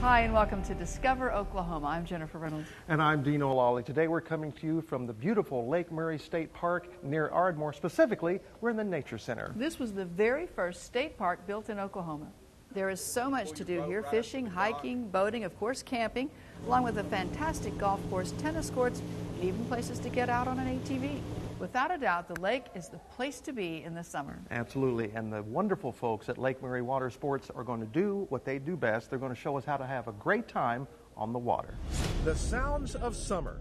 Hi, and welcome to Discover Oklahoma. I'm Jennifer Reynolds. And I'm Dean O'Lawley. Today we're coming to you from the beautiful Lake Murray State Park near Ardmore. Specifically, we're in the Nature Center. This was the very first state park built in Oklahoma. There is so much to do here: fishing, hiking, boating, of course camping, along with a fantastic golf course, tennis courts, and even places to get out on an ATV. Without a doubt, the lake is the place to be in the summer. Absolutely, and the wonderful folks at Lake Murray Water Sports are going to do what they do best. They're going to show us how to have a great time on the water. The sounds of summer.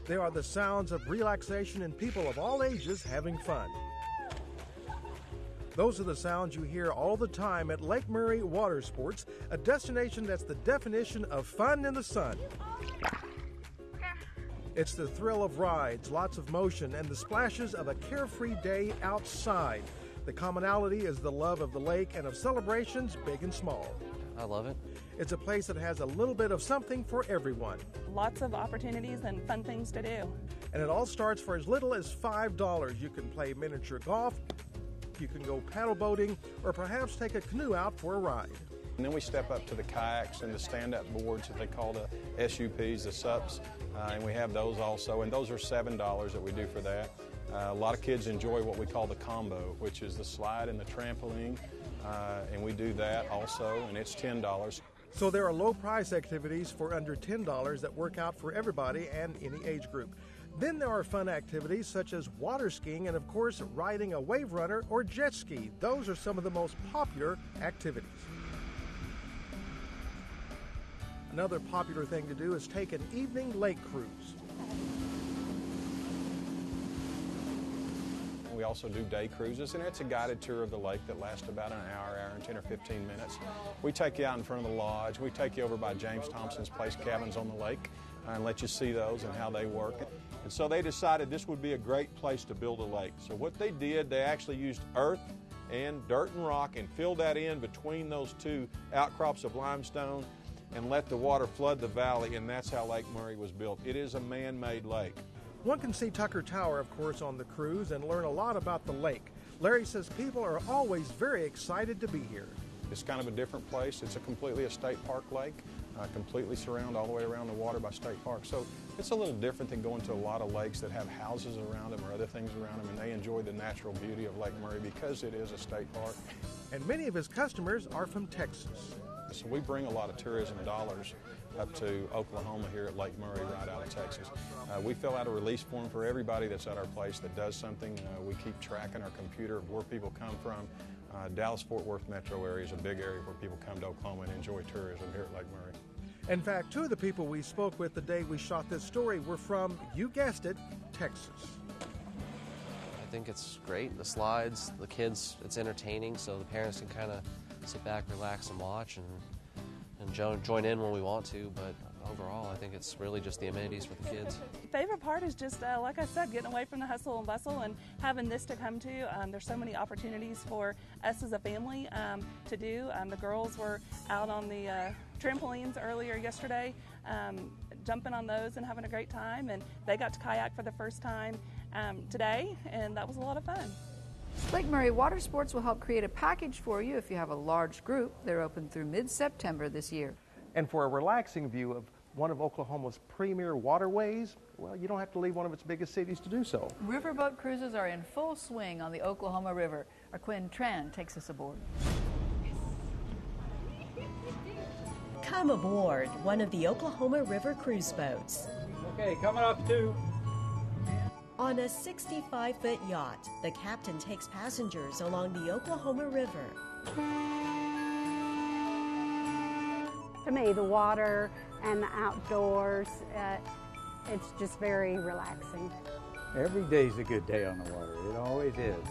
They are the sounds of relaxation and people of all ages having fun. Those are the sounds you hear all the time at Lake Murray Water Sports, a destination that's the definition of fun in the sun. It's the thrill of rides, lots of motion, and the splashes of a carefree day outside. The commonality is the love of the lake and of celebrations big and small. I love it. It's a place that has a little bit of something for everyone. Lots of opportunities and fun things to do. And it all starts for as little as $5. You can play miniature golf, you can go paddle boating, or perhaps take a canoe out for a ride. And then we step up to the kayaks and the stand-up boards that they call the SUPs, the SUPs, and we have those also, and those are $7 that we do for that. A lot of kids enjoy what we call the combo, which is the slide and the trampoline, and we do that also, and it's $10. So there are low-price activities for under $10 that work out for everybody and any age group. Then there are fun activities such as water skiing and, of course, riding a wave runner or jet ski. Those are some of the most popular activities. Another popular thing to do is take an evening lake cruise. We also do day cruises, and it's a guided tour of the lake that lasts about an hour and 10 or 15 minutes. We take you out in front of the lodge. We take you over by James Thompson's place cabins on the lake and let you see those and how they work. And so they decided this would be a great place to build a lake. So what they did, they actually used earth and dirt and rock and filled that in between those two outcrops of limestone and let the water flood the valley, and that's how Lake Murray was built. It is a man-made lake. One can see Tucker Tower, of course, on the cruise and learn a lot about the lake. Larry says people are always very excited to be here. It's kind of a different place. It's completely a state park lake, completely surrounded all the way around the water by state park. So it's a little different than going to a lot of lakes that have houses around them or other things around them, and they enjoy the natural beauty of Lake Murray because it is a state park. And many of his customers are from Texas. So we bring a lot of tourism dollars up to Oklahoma here at Lake Murray right out of Texas. We fill out a release form for everybody that's at our place that does something. We keep track in our computer of where people come from. Dallas-Fort Worth metro area is a big area where people come to Oklahoma and enjoy tourism here at Lake Murray. In fact, two of the people we spoke with the day we shot this story were from, you guessed it, Texas. I think it's great. The slides, the kids, it's entertaining, so the parents can kind of sit back, relax, and watch, and join in when we want to. But overall, I think it's really just the amenities for the kids. Favorite part is just, like I said, getting away from the hustle and bustle and having this to come to. There's so many opportunities for us as a family to do. The girls were out on the trampolines earlier yesterday, jumping on those and having a great time, and they got to kayak for the first time today, and that was a lot of fun. Lake Murray Water Sports will help create a package for you if you have a large group. They're open through mid-September this year. And for a relaxing view of one of Oklahoma's premier waterways, well, you don't have to leave one of its biggest cities to do so. Riverboat cruises are in full swing on the Oklahoma River. Our Quinn Tran takes us aboard. Come aboard one of the Oklahoma River cruise boats. Okay, coming up to. On a 65-foot yacht, the captain takes passengers along the Oklahoma River. To me, the water and the outdoors, it's just very relaxing. Every day's a good day on the water. It always is.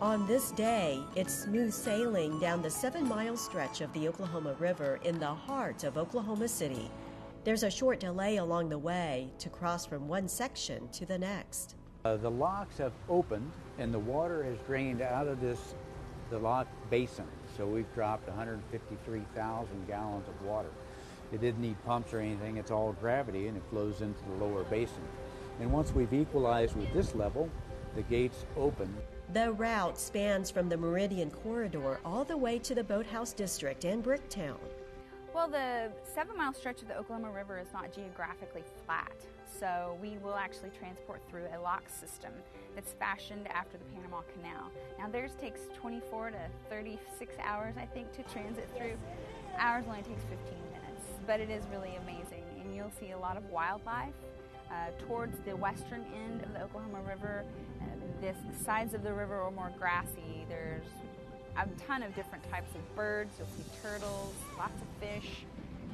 On this day, it's smooth sailing down the 7-mile stretch of the Oklahoma River in the heart of Oklahoma City. There's a short delay along the way to cross from one section to the next. The locks have opened and the water has drained out of the lock basin. So we've dropped 153,000 gallons of water. It didn't need pumps or anything. It's all gravity and it flows into the lower basin. And once we've equalized with this level, the gates open. The route spans from the Meridian Corridor all the way to the Boathouse District and Bricktown. Well, the 7-mile stretch of the Oklahoma River is not geographically flat, so we will actually transport through a lock system that's fashioned after the Panama Canal. Now, theirs takes 24 to 36 hours, I think, to transit through. Ours only takes 15 minutes, but it is really amazing, and you'll see a lot of wildlife. Towards the western end of the Oklahoma River, the sides of the river are more grassy. There's a ton of different types of birds. You'll see turtles, lots of fish.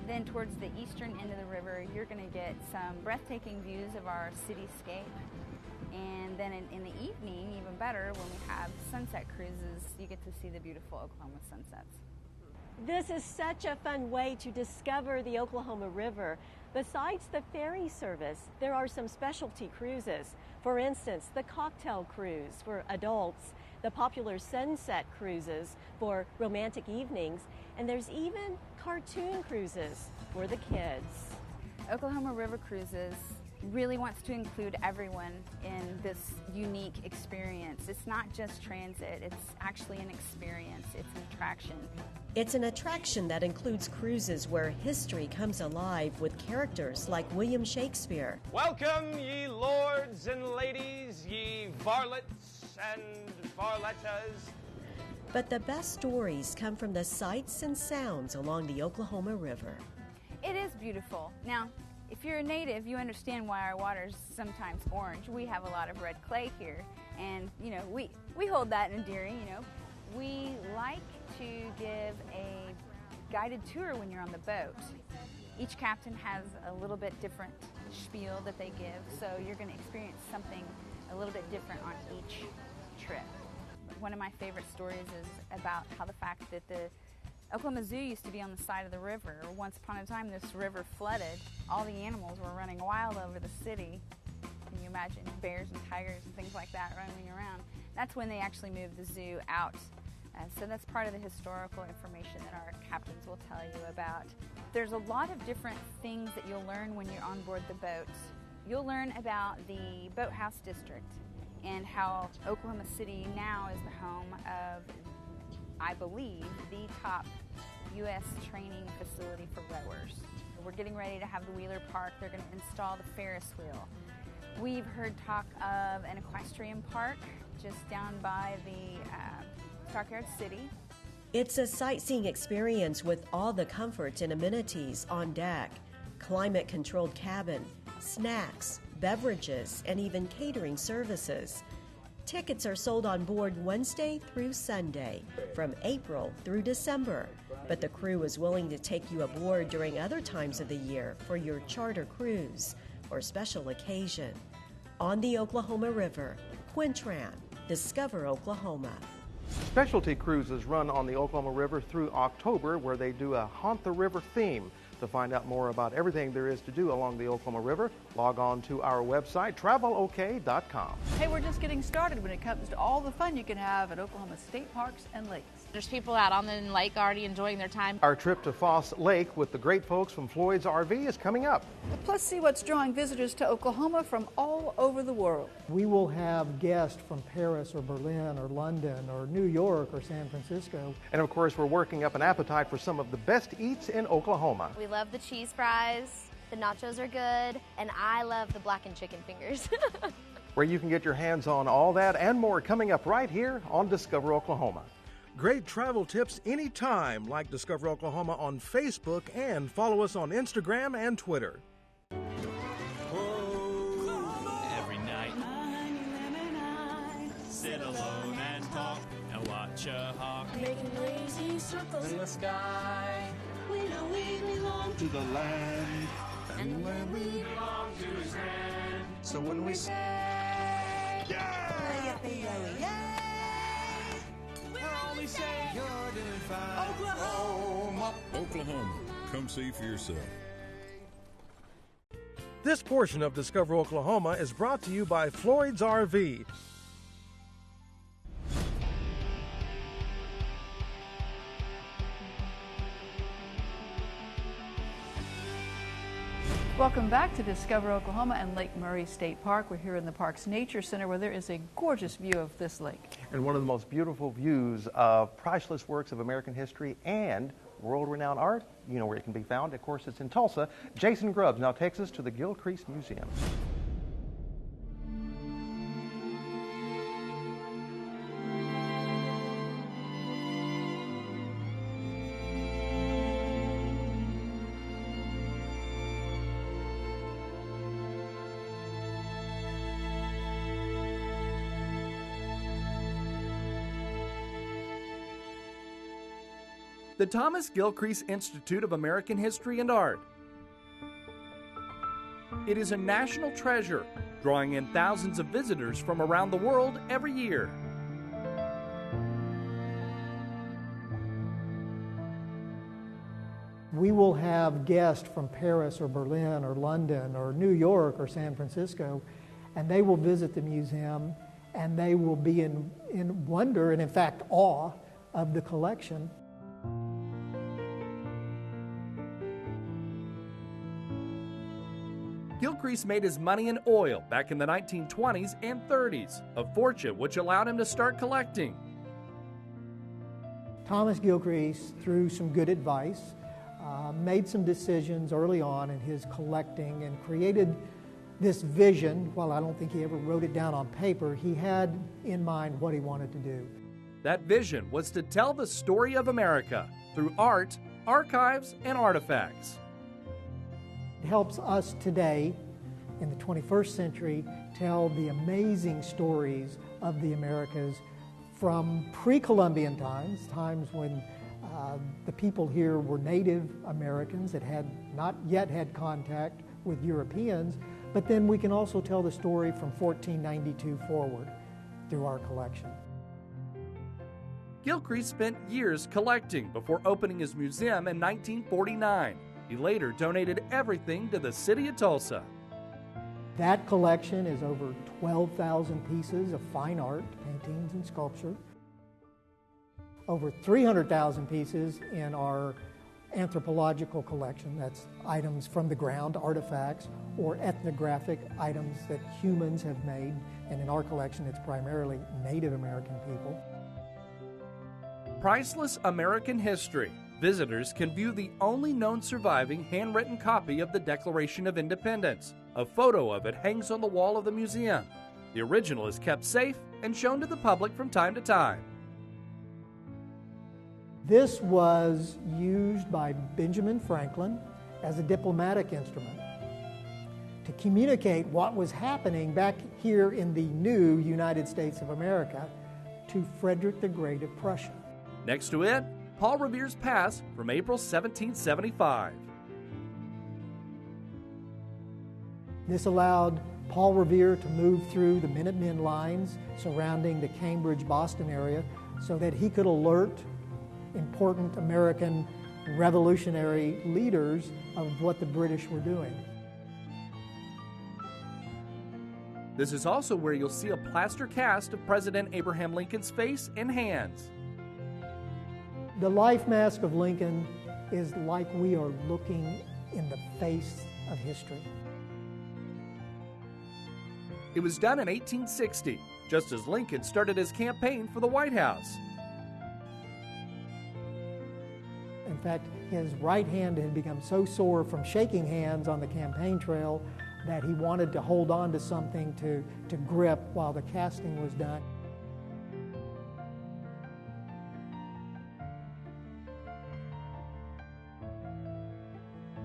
Then towards the eastern end of the river, you're going to get some breathtaking views of our cityscape. And then in the evening, even better, when we have sunset cruises, you get to see the beautiful Oklahoma sunsets. This is such a fun way to discover the Oklahoma River. Besides the ferry service, there are some specialty cruises. For instance, the cocktail cruise for adults, the popular sunset cruises for romantic evenings, and there's even cartoon cruises for the kids. Oklahoma River Cruises really wants to include everyone in this unique experience. It's not just transit, it's actually an experience, it's an attraction. It's an attraction that includes cruises where history comes alive with characters like William Shakespeare. Welcome, ye lords and ladies, ye varlets and varlettas. But the best stories come from the sights and sounds along the Oklahoma River. It is beautiful. Now, if you're a native, you understand why our water's sometimes orange. We have a lot of red clay here, and we hold that endearing. We like to give a guided tour when you're on the boat. Each captain has a little bit different spiel that they give, so you're going to experience something a little bit different on each trip. One of my favorite stories is about how the fact that the Oklahoma Zoo used to be on the side of the river. Once upon a time, this river flooded. All the animals were running wild over the city. Can you imagine bears and tigers and things like that running around? That's when they actually moved the zoo out. So that's part of the historical information that our captains will tell you about. There's a lot of different things that you'll learn when you're on board the boat. You'll learn about the Boathouse District and how Oklahoma City now is the home of, I believe, the top U.S. training facility for rowers. We're getting ready to have the Wheeler Park. They're going to install the Ferris wheel. We've heard talk of an equestrian park just down by the Stockyard City. It's a sightseeing experience with all the comforts and amenities on deck. Climate-controlled cabin, snacks, beverages, and even catering services. Tickets are sold on board Wednesday through Sunday, from April through December, but the crew is willing to take you aboard during other times of the year for your charter cruise or special occasion. On the Oklahoma River, Quintran, Discover Oklahoma. Specialty cruises run on the Oklahoma River through October, where they do a Haunt the River theme. To find out more about everything there is to do along the Oklahoma River, log on to our website, travelok.com. Hey, we're just getting started when it comes to all the fun you can have at Oklahoma state parks and lakes. There's people out on the lake already enjoying their time. Our trip to Foss Lake with the great folks from Floyd's RV is coming up. Plus, see what's drawing visitors to Oklahoma from all over the world. We will have guests from Paris or Berlin or London or New York or San Francisco. And of course, we're working up an appetite for some of the best eats in Oklahoma. We love the cheese fries, the nachos are good, and I love the blackened chicken fingers. Where you can get your hands on all that and more coming up right here on Discover Oklahoma. Great travel tips anytime, like Discover Oklahoma on Facebook and follow us on Instagram and Twitter. Every night, sit alone and talk and watch a hawk making lazy circles in the sky. We know we belong to the land, and when we belong to his hand. So when we say, yeah, we're only saying you're doing fine. Oklahoma, Oklahoma, come see for yourself. This portion of Discover Oklahoma is brought to you by Floyd's RV. Welcome back to Discover Oklahoma and Lake Murray State Park. We're here in the park's Nature Center where there is a gorgeous view of this lake. And one of the most beautiful views of priceless works of American history and world-renowned art, you know where it can be found. Of course, it's in Tulsa. Jason Grubbs now takes us to the Gilcrease Museum. The Thomas Gilcrease Institute of American History and Art. It is a national treasure, drawing in thousands of visitors from around the world every year. We will have guests from Paris or Berlin or London or New York or San Francisco, and they will visit the museum, and they will be in wonder and, in fact, awe of the collection. Gilcrease made his money in oil back in the 1920s and 30s, a fortune which allowed him to start collecting. Thomas Gilcrease, through some good advice, made some decisions early on in his collecting and created this vision. While I don't think he ever wrote it down on paper, he had in mind what he wanted to do. That vision was to tell the story of America through art, archives, and artifacts. It helps us today, in the 21st century, tell the amazing stories of the Americas from pre-Columbian times, times when the people here were Native Americans that had not yet had contact with Europeans, but then we can also tell the story from 1492 forward through our collection. Gilcrease spent years collecting before opening his museum in 1949. He later donated everything to the city of Tulsa. That collection is over 12,000 pieces of fine art, paintings and sculpture, over 300,000 pieces in our anthropological collection. That's items from the ground, artifacts, or ethnographic items that humans have made. And in our collection, it's primarily Native American people. Priceless American history. Visitors can view the only known surviving handwritten copy of the Declaration of Independence. A photo of it hangs on the wall of the museum. The original is kept safe and shown to the public from time to time. This was used by Benjamin Franklin as a diplomatic instrument to communicate what was happening back here in the new United States of America to Frederick the Great of Prussia. Next to it, Paul Revere's pass from April 1775. This allowed Paul Revere to move through the Minutemen lines surrounding the Cambridge-Boston area so that he could alert important American revolutionary leaders of what the British were doing. This is also where you'll see a plaster cast of President Abraham Lincoln's face and hands. The life mask of Lincoln is like we are looking in the face of history. It was done in 1860, just as Lincoln started his campaign for the White House. In fact, his right hand had become so sore from shaking hands on the campaign trail that he wanted to hold on to something to grip while the casting was done.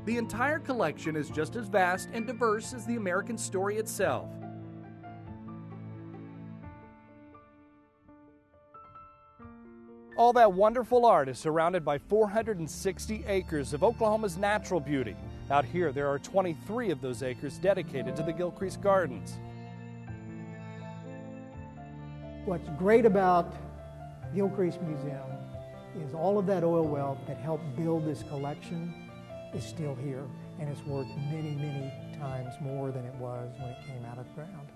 The entire collection is just as vast and diverse as the American story itself. All that wonderful art is surrounded by 460 acres of Oklahoma's natural beauty. Out here, there are 23 of those acres dedicated to the Gilcrease Gardens. What's great about Gilcrease Museum is all of that oil wealth that helped build this collection is still here, and it's worth many, many times more than it was when it came out of the ground.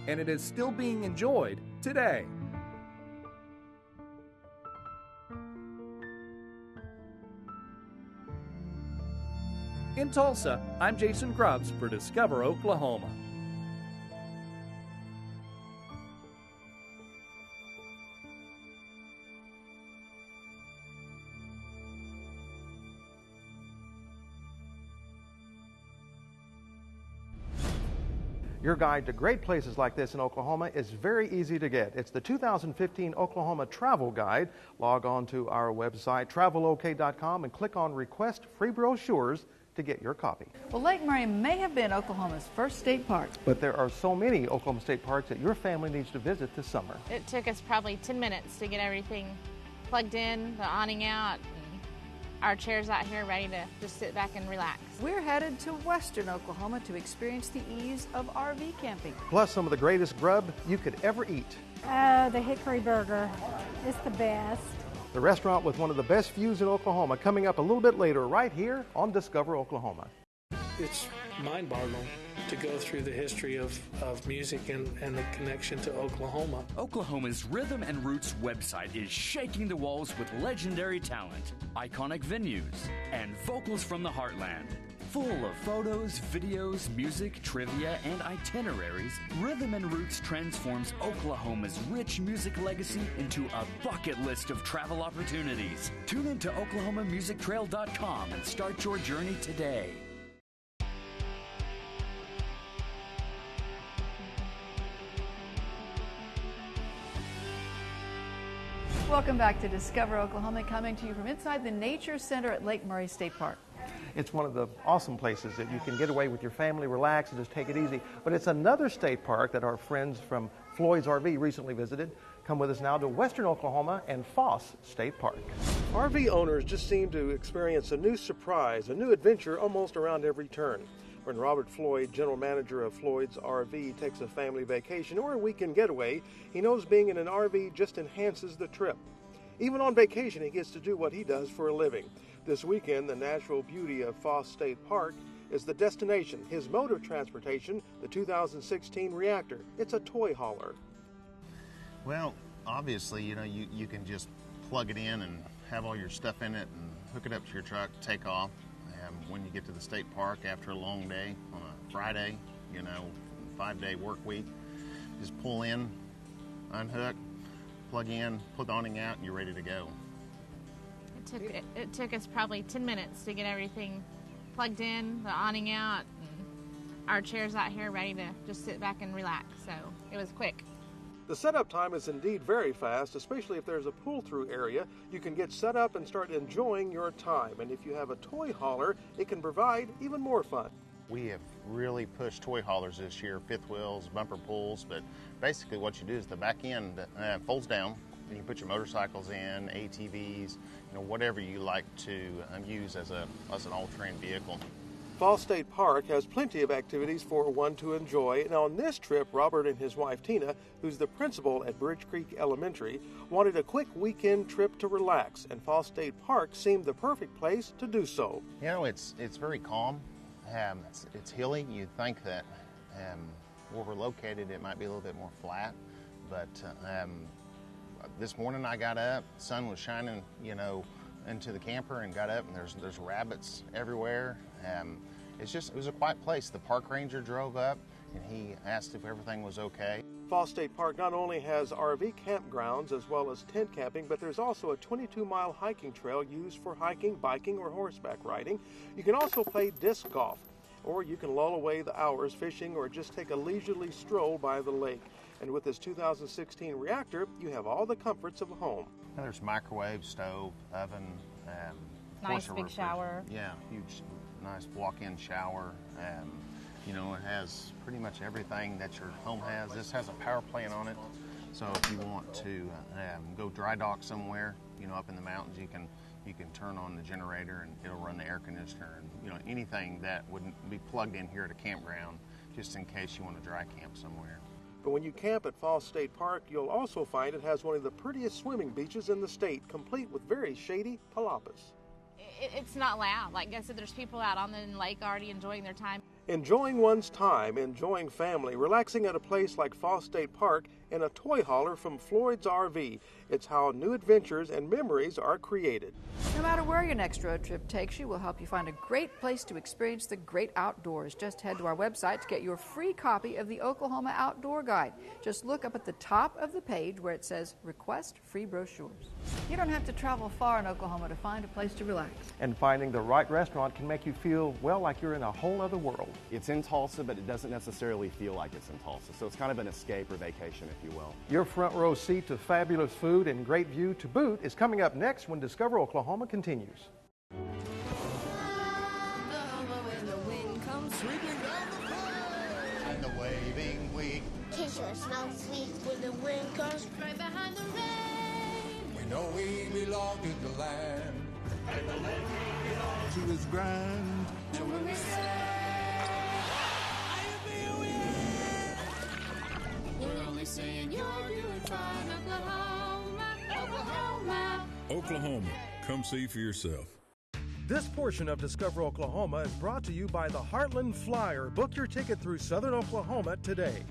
And it is still being enjoyed today. In Tulsa, I'm Jason Grubbs for Discover Oklahoma. Your guide to great places like this in Oklahoma is very easy to get. It's the 2015 Oklahoma Travel Guide. Log on to our website, travelok.com, and click on Request Free Brochures to get your copy. Well, Lake Murray may have been Oklahoma's first state park, but there are so many Oklahoma State parks that your family needs to visit this summer. It took us probably 10 minutes to get everything plugged in, the awning out, and our chairs out here ready to just sit back and relax. We're headed to western Oklahoma to experience the ease of RV camping. Plus some of the greatest grub you could ever eat. The Hickory Burger is the best. The restaurant with one of the best views in Oklahoma coming up a little bit later right here on Discover Oklahoma. It's mind-boggling to go through the history of music and the connection to Oklahoma. Oklahoma's Rhythm and Roots website is shaking the walls with legendary talent, iconic venues, and vocals from the heartland. Full of photos, videos, music, trivia, and itineraries, Rhythm and Roots transforms Oklahoma's rich music legacy into a bucket list of travel opportunities. Tune in to OklahomaMusicTrail.com and start your journey today. Welcome back to Discover Oklahoma, coming to you from inside the Nature Center at Lake Murray State Park. It's one of the awesome places that you can get away with your family, relax, and just take it easy. But it's another state park that our friends from Floyd's RV recently visited. Come with us now to western Oklahoma and Foss State Park. RV owners just seem to experience a new surprise, a new adventure almost around every turn. When Robert Floyd, general manager of Floyd's RV, takes a family vacation or a weekend getaway, he knows being in an RV just enhances the trip. Even on vacation, he gets to do what he does for a living. This weekend, the natural beauty of Foss State Park is the destination, his mode of transportation, the 2016 Reactor. It's a toy hauler. Well, obviously, you can just plug it in and have all your stuff in it and hook it up to your truck, take off. When you get to the state park after a long day on a Friday, 5-day work week, just pull in, unhook, plug in, put the awning out, and you're ready to go. It took us probably 10 minutes to get everything plugged in, the awning out, and our chairs out here ready to just sit back and relax, so it was quick. The setup time is indeed very fast, especially if there's a pull-through area. You can get set up and start enjoying your time, and if you have a toy hauler, it can provide even more fun. We have really pushed toy haulers this year, fifth wheels, bumper pulls, but basically what you do is the back end folds down, and you put your motorcycles in, ATVs, whatever you like to use as an all-terrain vehicle. Foss State Park has plenty of activities for one to enjoy, and on this trip, Robert and his wife Tina, who's the principal at Bridge Creek Elementary, wanted a quick weekend trip to relax, and Foss State Park seemed the perfect place to do so. It's very calm. It's hilly. You'd think that where we're located, it might be a little bit more flat, but this morning I got up, the sun was shining, into the camper, and got up, and there's rabbits everywhere. It was a quiet place. The park ranger drove up, and he asked if everything was okay. Foss State Park not only has RV campgrounds as well as tent camping, but there's also a 22-mile hiking trail used for hiking, biking, or horseback riding. You can also play disc golf, or you can lull away the hours fishing or just take a leisurely stroll by the lake. And with this 2016 Reactor, you have all the comforts of a home. Now there's microwave, stove, oven, nice big shower. Yeah, huge, nice walk-in shower. It has pretty much everything that your home has. This has a power plant on it, so if you want to go dry dock somewhere, up in the mountains, you can turn on the generator and it'll run the air conditioner, and anything that wouldn't be plugged in here at a campground, just in case you want to dry camp somewhere. But when you camp at Foss State Park, you'll also find it has one of the prettiest swimming beaches in the state, complete with very shady palapas. It's not loud. Like I said, there's people out on the lake already enjoying their time. Enjoying one's time, enjoying family, relaxing at a place like Foss State Park and a toy hauler from Floyd's RV. It's how new adventures and memories are created. No matter where your next road trip takes you, we'll help you find a great place to experience the great outdoors. Just head to our website to get your free copy of the Oklahoma Outdoor Guide. Just look up at the top of the page where it says Request Free Brochures. You don't have to travel far in Oklahoma to find a place to relax. And finding the right restaurant can make you feel, well, like you're in a whole other world. It's in Tulsa, but it doesn't necessarily feel like it's in Tulsa. So it's kind of an escape or vacation, if you will. Your front row seat to fabulous food and great view to boot is coming up next when Discover Oklahoma continues. And the waving wheat kiss your snow sweet when the wind comes right behind the rain. We know we belong to the land, and the land we belong to is grand. So when we say, we're only saying you're doing fine, Oklahoma, Oklahoma. Oklahoma, come see for yourself. This portion of Discover Oklahoma is brought to you by the Heartland Flyer. Book your ticket through Southern Oklahoma today.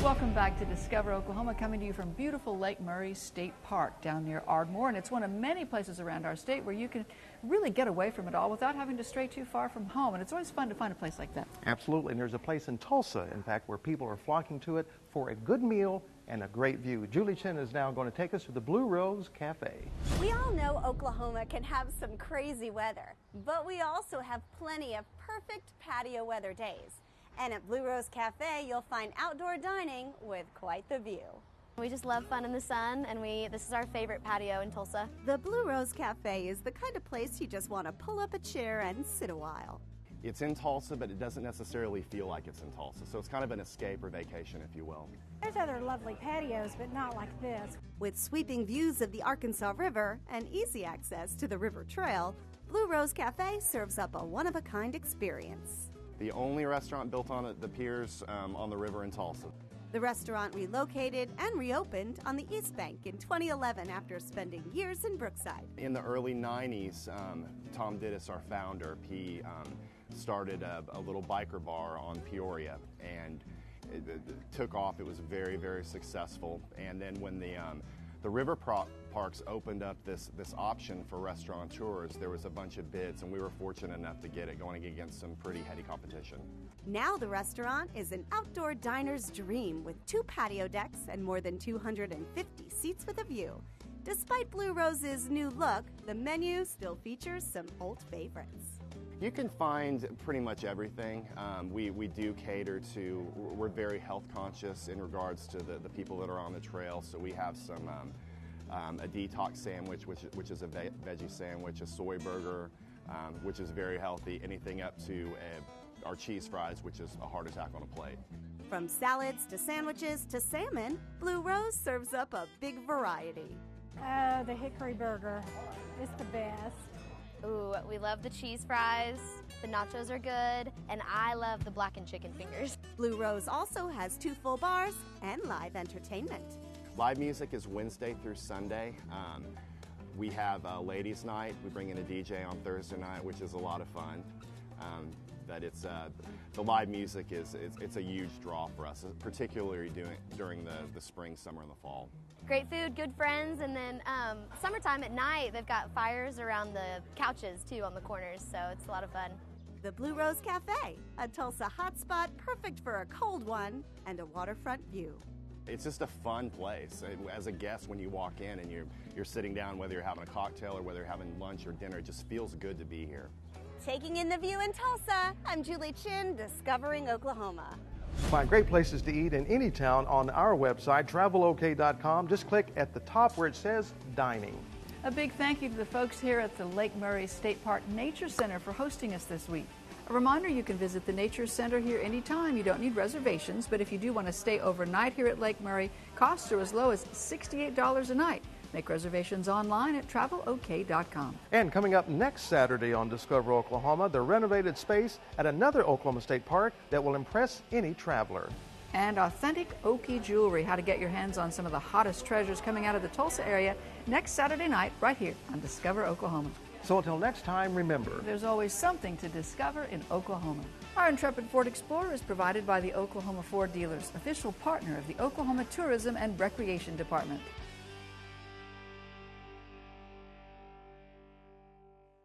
Welcome back to Discover Oklahoma, coming to you from beautiful Lake Murray State Park down near Ardmore. And it's one of many places around our state where you can really get away from it all without having to stray too far from home. And it's always fun to find a place like that. Absolutely. And there's a place in Tulsa, in fact, where people are flocking to it for a good meal and a great view. Julie Chin is now going to take us to the Blue Rose Cafe. We all know Oklahoma can have some crazy weather, but we also have plenty of perfect patio weather days. And at Blue Rose Cafe, you'll find outdoor dining with quite the view. We just love fun in the sun, and this is our favorite patio in Tulsa. The Blue Rose Cafe is the kind of place you just want to pull up a chair and sit a while. It's in Tulsa, but it doesn't necessarily feel like it's in Tulsa. So it's kind of an escape or vacation, if you will. There's other lovely patios, but not like this. With sweeping views of the Arkansas River and easy access to the river trail, Blue Rose Cafe serves up a one-of-a-kind experience. The only restaurant built on the piers on the river in Tulsa. The restaurant relocated and reopened on the East Bank in 2011 after spending years in Brookside. In the early 90s, Tom Dittis, our founder, he started a little biker bar on Peoria, and it took off. It was very, very successful. And then when the river parks opened up this option for restaurateurs, there was a bunch of bids, and we were fortunate enough to get it going against some pretty heady competition. Now the restaurant is an outdoor diner's dream with 2 patio decks and more than 250 seats with a view. Despite Blue Rose's new look, the menu still features some old favorites. You can find pretty much everything. We do cater to, we're very health conscious in regards to the people that are on the trail, so we have some a detox sandwich, which is a veggie sandwich, a soy burger, which is very healthy, anything up to our cheese fries, which is a heart attack on a plate. From salads to sandwiches to salmon, Blue Rose serves up a big variety. Oh, the hickory burger is the best. Ooh, we love the cheese fries, the nachos are good, and I love the blackened chicken fingers. Blue Rose also has 2 full bars and live entertainment. Live music is Wednesday through Sunday. We have a ladies' night. We bring in a DJ on Thursday night, which is a lot of fun. But it's the live music it's a huge draw for us, particularly during the spring, summer, and the fall. Great food, good friends, and then summertime at night, they've got fires around the couches too on the corners, so it's a lot of fun. The Blue Rose Cafe, a Tulsa hotspot perfect for a cold one and a waterfront view. It's just a fun place. As a guest, when you walk in and you're sitting down, whether you're having a cocktail or whether you're having lunch or dinner, it just feels good to be here. Taking in the view in Tulsa, I'm Julie Chin, Discovering Oklahoma. Find great places to eat in any town on our website, travelok.com. Just click at the top where it says Dining. A big thank you to the folks here at the Lake Murray State Park Nature Center for hosting us this week. A reminder, you can visit the Nature Center here anytime. You don't need reservations, but if you do want to stay overnight here at Lake Murray, costs are as low as $68 a night. Make reservations online at travelok.com. And coming up next Saturday on Discover Oklahoma, the renovated space at another Oklahoma State Park that will impress any traveler. And authentic Okie jewelry, how to get your hands on some of the hottest treasures coming out of the Tulsa area next Saturday night right here on Discover Oklahoma. So until next time, remember, there's always something to discover in Oklahoma. Our intrepid Ford Explorer is provided by the Oklahoma Ford Dealers, official partner of the Oklahoma Tourism and Recreation Department.